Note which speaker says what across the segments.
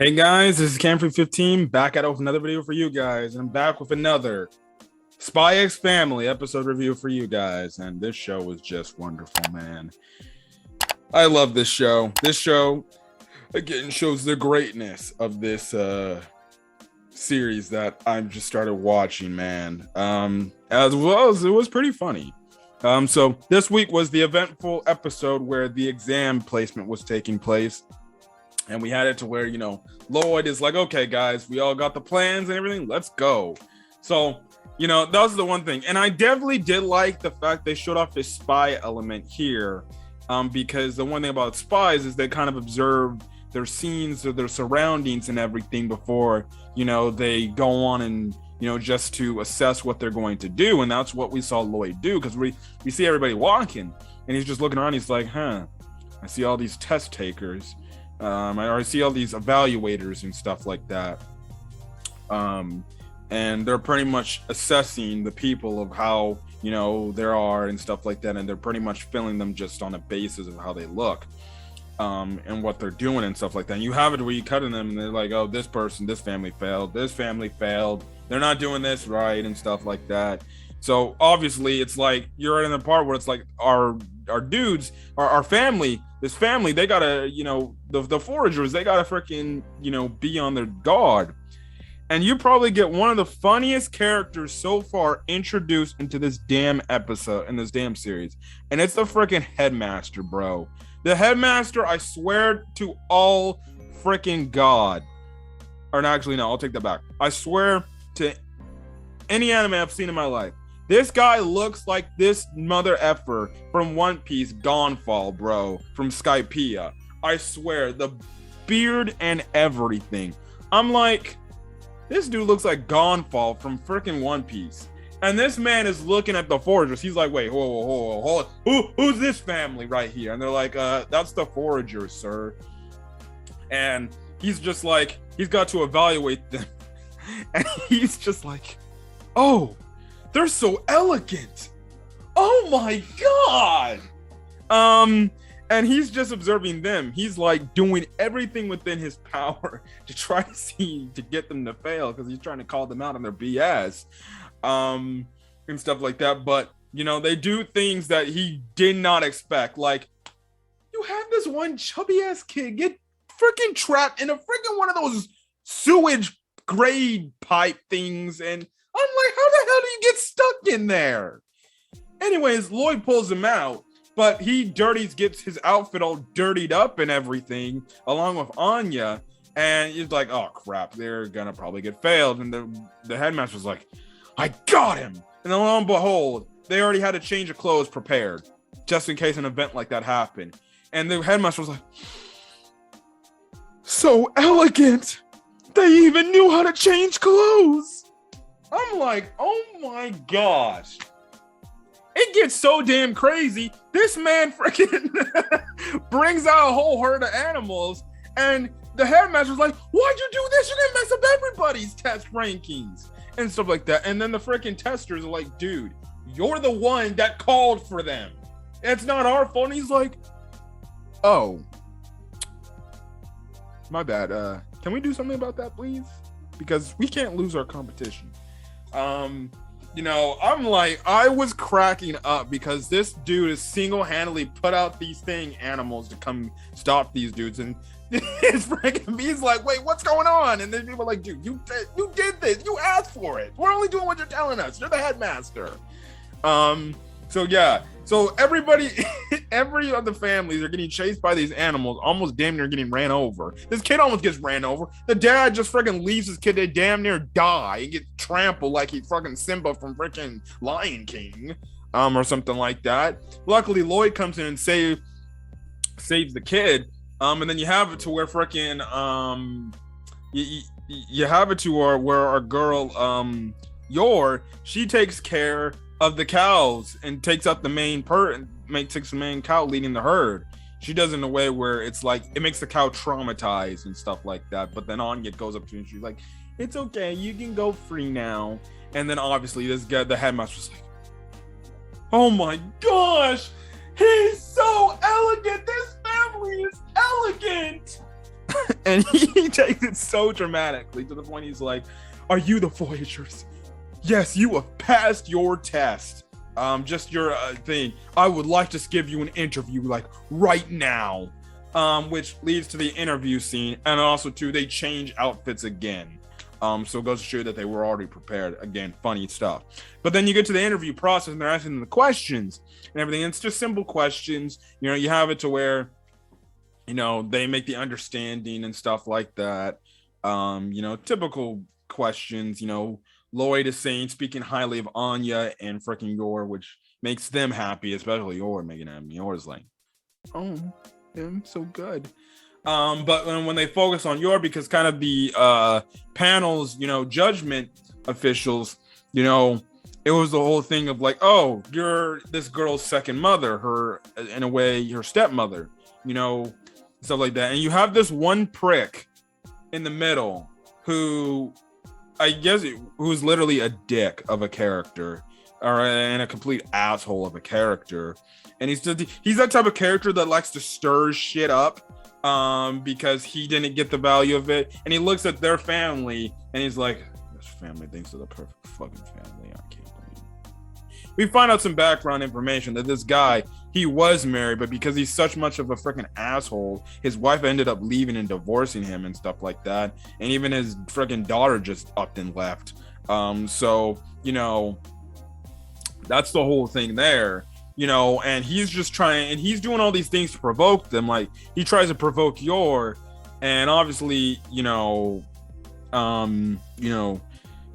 Speaker 1: Hey guys, this is Camfrey15 back at it with another video for you guys. And I'm back with another SpyxFamily episode review for you guys. And this show was just wonderful, man. I love this show. This show, again, shows the greatness of this series that I've just started watching, man. As well as it was pretty funny. So this week was the eventful episode where the exam placement was taking place. And we had it to where, you know, Loid is like, okay, guys, we all got the plans and everything. Let's go. So, you know, that was the one thing. And I definitely did like the fact they showed off this spy element here. Because the one thing about spies is they kind of observe their scenes or their surroundings and everything before, you know, they go on and, you know, just to assess what they're going to do. And that's what we saw Loid do, because we see everybody walking and he's just looking around. He's like, I see all these test takers. I see all these evaluators and stuff like that. And they're pretty much assessing the people of how, you know, there are and stuff like that. And they're pretty much filling them just on a basis of how they look, and what they're doing and stuff like that. And you have it where you cut in them and they're like, oh, this person, this family failed. They're not doing this right and stuff like that. So obviously it's like you're in the part where it's like our dudes, our family, this family, they gotta, you know, the foragers, they gotta freaking, you know, be on their guard. And you probably get one of the funniest characters so far introduced into this damn episode, in this damn series. And it's the freaking headmaster, bro. The headmaster, I swear to all freaking God. Or no, actually, no, I'll take that back. I swear to any anime I've seen in my life. This guy looks like this mother effer from One Piece, Gonfall, bro, from Skypiea. I swear, the beard and everything. I'm like, this dude looks like Gonfall from freaking One Piece. And this man is looking at the foragers. He's like, wait, hold on. Who's this family right here? And they're like, that's the foragers, sir. And he's just like, he's got to evaluate them. And he's just like, oh, they're so elegant. Oh my God. And he's just observing them. He's like doing everything within his power to try to get them to fail, because he's trying to call them out on their BS, and stuff like that. But, you know, they do things that he did not expect. Like, you have this one chubby ass kid get freaking trapped in a freaking one of those sewage grade pipe things, and I'm like, how the hell do you get stuck in there? Anyways, Loid pulls him out, but he gets his outfit all dirtied up and everything, along with Anya, and he's like, oh crap, they're gonna probably get failed. And the headmaster's like, I got him. And then lo and behold, they already had a change of clothes prepared, just in case an event like that happened. And the headmaster was like, so elegant, they even knew how to change clothes. I'm like, oh my gosh. It gets so damn crazy. This man freaking brings out a whole herd of animals, and the headmaster's like, why'd you do this? You're gonna mess up everybody's test rankings and stuff like that. And then the freaking testers are like, dude, you're the one that called for them. It's not our fault. And he's like, oh, my bad. Can we do something about that, please? Because we can't lose our competition. You know, I'm like, I was cracking up because this dude is single-handedly put out these animals to come stop these dudes, and his freaking he's like, wait, what's going on? And then people are like, dude, you did this, you asked for it, we're only doing what you're telling us, you're the headmaster. So yeah, so everybody, every of the families are getting chased by these animals, almost damn near getting ran over. This kid almost gets ran over. The dad just freaking leaves his kid to damn near die and get trampled like he's fucking Simba from freaking Lion King, or something like that. Luckily, Loid comes in and saves the kid. And then you have it to where freaking you have it to where our girl she takes care of the cows and takes out the main takes the main cow leading the herd. She does it in a way where it's like it makes the cow traumatized and stuff like that. But then Anya goes up to her and she's like, it's okay, you can go free now. And then obviously this guy, the headmaster's like, oh my gosh, he's so elegant, this family is elegant. And he takes it so dramatically to the point he's like, "Are you the Voyagers? Yes, you have passed your test. Just your thing. I would like to give you an interview, like right now." Which leads to the interview scene, and also too, they change outfits again. So it goes to show that they were already prepared. Again, funny stuff. But then you get to the interview process, and they're asking them the questions and everything. It's just simple questions. You know, you have it to where, you know, they make the understanding and stuff like that. You know, typical questions. You know, Loid is speaking highly of Anya and freaking Yor, which makes them happy, especially Yor, making them. Yor's like, "Oh, I'm so good." But when they focus on Yor, because kind of the panel's, you know, judgment officials, you know, it was the whole thing of like, "Oh, you're this girl's second mother, her, in a way, her stepmother," you know, stuff like that. And you have this one prick in the middle who, I guess, who's literally a dick of a character, and a complete asshole of a character. And he's that type of character that likes to stir shit up, because he didn't get the value of it. And he looks at their family and he's like, "This family thinks they're the perfect fucking family. I can't believe it." We find out some background information that this guy, he was married, but because he's such much of a freaking asshole, his wife ended up leaving and divorcing him and stuff like that. And even his freaking daughter just upped and left. So, you know, that's the whole thing there. You know, and he's just trying, and he's doing all these things to provoke them. Like, he tries to provoke Yor, and obviously, you know,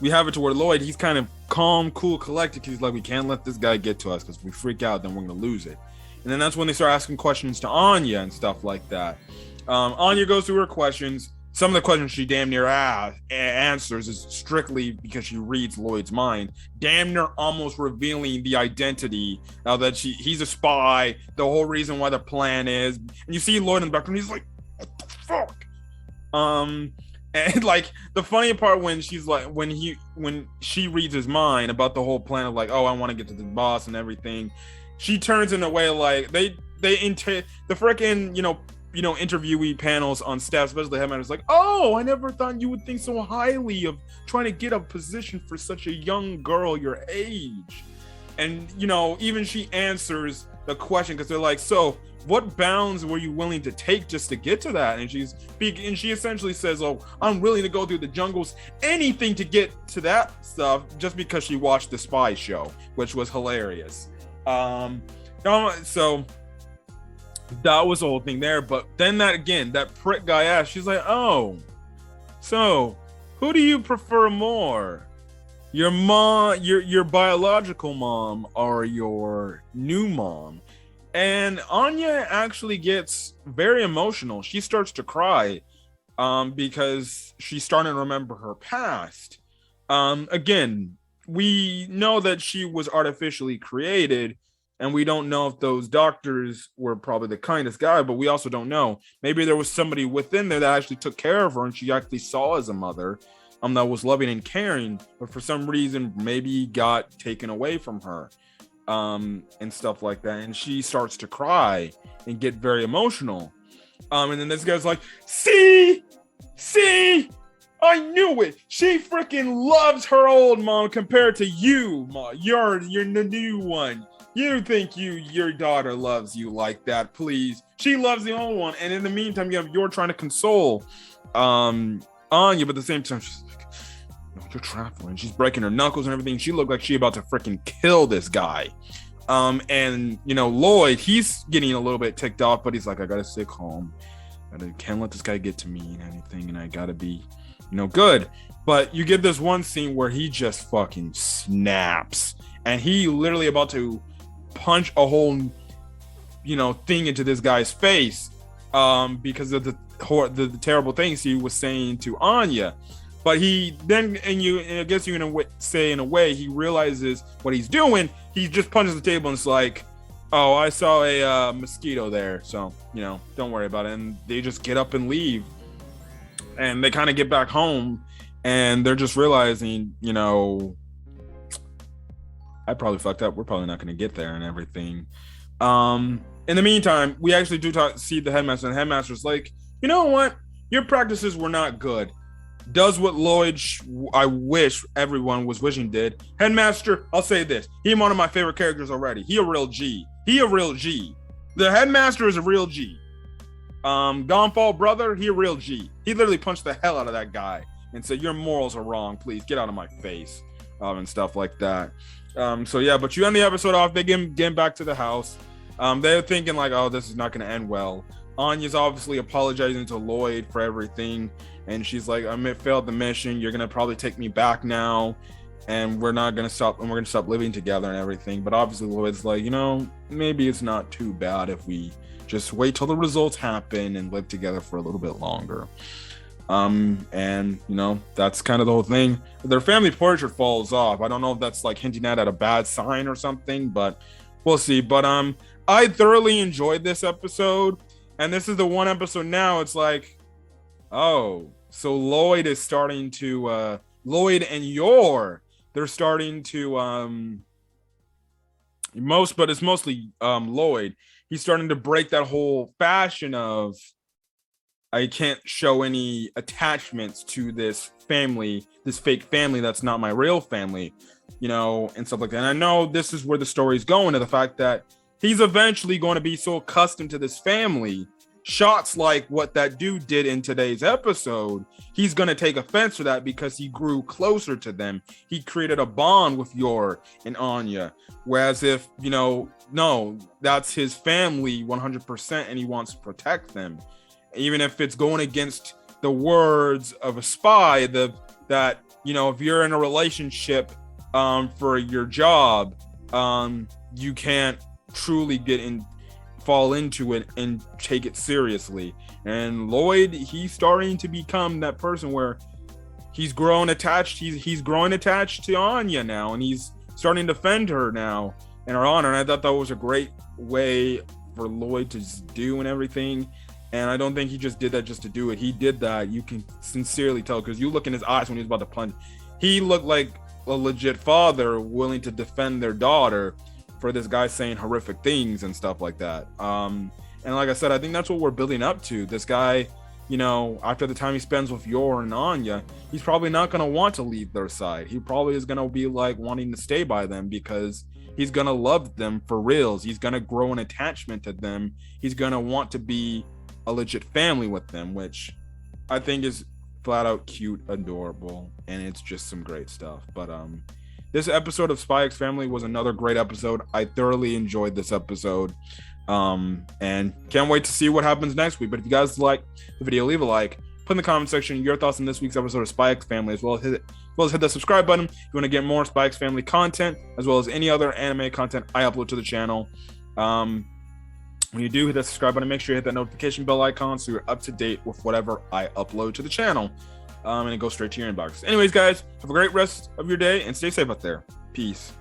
Speaker 1: we have it to where Loid, he's kind of calm, cool, collected. He's like, "We can't let this guy get to us, because if we freak out, then we're gonna lose it." And then that's when they start asking questions to Anya and stuff like that. Anya goes through her questions. Some of the questions she damn near answers is strictly because she reads Loid's mind, damn near almost revealing the identity now that he's a spy, the whole reason why the plan is. And you see Loid in the background, he's like, "What the fuck?" And like the funny part when she's like, when she reads his mind about the whole plan of like, "Oh, I want to get to the boss and everything," she turns in a way like the freaking, you know, interviewee panels on staff, especially Headmaster's like, "Oh, I never thought you would think so highly of trying to get a position for such a young girl your age." And, you know, even she answers the question, because they're like, "So what bounds were you willing to take just to get to that?" And she essentially says, "Oh, I'm willing to go through the jungles, anything to get to that stuff," just because she watched the Spy show, which was hilarious. So that was the whole thing there. But then that prick guy asked, she's like, "Oh, so who do you prefer more? Your mom, your biological mom, or your new mom?" And Anya actually gets very emotional. She starts to cry, because she's starting to remember her past. Again, we know that she was artificially created, and we don't know if those doctors were probably the kindest guy, but we also don't know. Maybe there was somebody within there that actually took care of her, and she actually saw as a mother, that was loving and caring, but for some reason maybe got taken away from her, and stuff like that. And she starts to cry and get very emotional. And then this guy's like, see, I knew it. She freaking loves her old mom compared to you, Mom. You're the new one. You think your daughter loves you like that? Please, she loves the old one." And in the meantime, you're trying to console Anya, but at the same time, she's like, "No, you're traveling." She's breaking her knuckles and everything. She looked like she about to freaking kill this guy. And you know, Loid, he's getting a little bit ticked off, but he's like, "I gotta stay calm. I can't let this guy get to me and anything, and I gotta be, you know, good." But you get this one scene where he just fucking snaps, and he literally about to punch a whole, you know, thing into this guy's face, because of the terrible things he was saying to Anya. But he then, and I guess you say in a way, he realizes what he's doing. He just punches the table and it's like, "Oh, I saw a mosquito there, so, you know, don't worry about it." And they just get up and leave, and they kind of get back home, and they're just realizing, you know, I probably fucked up. We're probably not going to get there and everything. In the meantime, we actually do see the headmaster, and the headmaster's like, "You know what? your practices were not good. Does what Loid, I wish everyone was wishing did. Headmaster, I'll say this. He's one of my favorite characters already. He a real G. The Headmaster is a real G. Gonfall brother, he a real G. He literally punched the hell out of that guy and said, your morals are wrong. Please get out of my face. And stuff like that. So yeah, but you end the episode off. They getting back to the house. They're thinking like, oh, this is not going to end well. Anya's obviously apologizing to Loid for everything. And she's like, I failed the mission. You're going to probably take me back now. And we're going to stop living together and everything. But obviously Loid's like, maybe it's not too bad if we just wait till the results happen and live together for a little bit longer. And that's kind of the whole thing. Their family portrait falls off. I don't know if that's like hinting at a bad sign or something, but we'll see. But I thoroughly enjoyed this episode. And this is the one episode now. It's like, oh, so Loid is starting to Loid and they're starting to but it's mostly Loid. He's starting to break that whole fashion of I can't show any attachments to this family, this fake family that's not my real family, and stuff like that. And I know this is where the story's going, to the fact that he's eventually going to be so accustomed to this family, shots like what that dude did in today's episode, he's going to take offense to that because he grew closer to them. He created a bond with Yor and Anya. Whereas if, no, that's his family 100% and he wants to protect them. Even if it's going against the words of a spy, that if you're in a relationship for your job, you can't truly fall into it and take it seriously. And Loid, he's starting to become that person where he's growing attached. He's growing attached to Anya now, and he's starting to defend her now in her honor. And I thought that was a great way for Loid to do and everything. And I don't think he just did that just to do it. He did that. You can sincerely tell, because you look in his eyes when he was about to punch. He looked like a legit father willing to defend their daughter for this guy saying horrific things and stuff like that. And like I said, I think that's what we're building up to. This guy, after the time he spends with Yor and Anya, he's probably not going to want to leave their side. He probably is going to be like wanting to stay by them because he's going to love them for reals. He's going to grow an attachment to them. He's going to want to be a legit family with them, which I think is flat out cute, adorable, and it's just some great stuff. But this episode of SpyxFamily was another great episode. I thoroughly enjoyed this episode, and can't wait to see what happens next week. But if you guys like the video, leave a like, put in the comment section your thoughts on this week's episode of SpyxFamily, as well as hit that subscribe button if you want to get more SpyxFamily content, as well as any other anime content I upload to the channel. When you do hit that subscribe button, make sure you hit that notification bell icon so you're up to date with whatever I upload to the channel. And it goes straight to your inbox. Anyways, guys, have a great rest of your day and stay safe out there. Peace.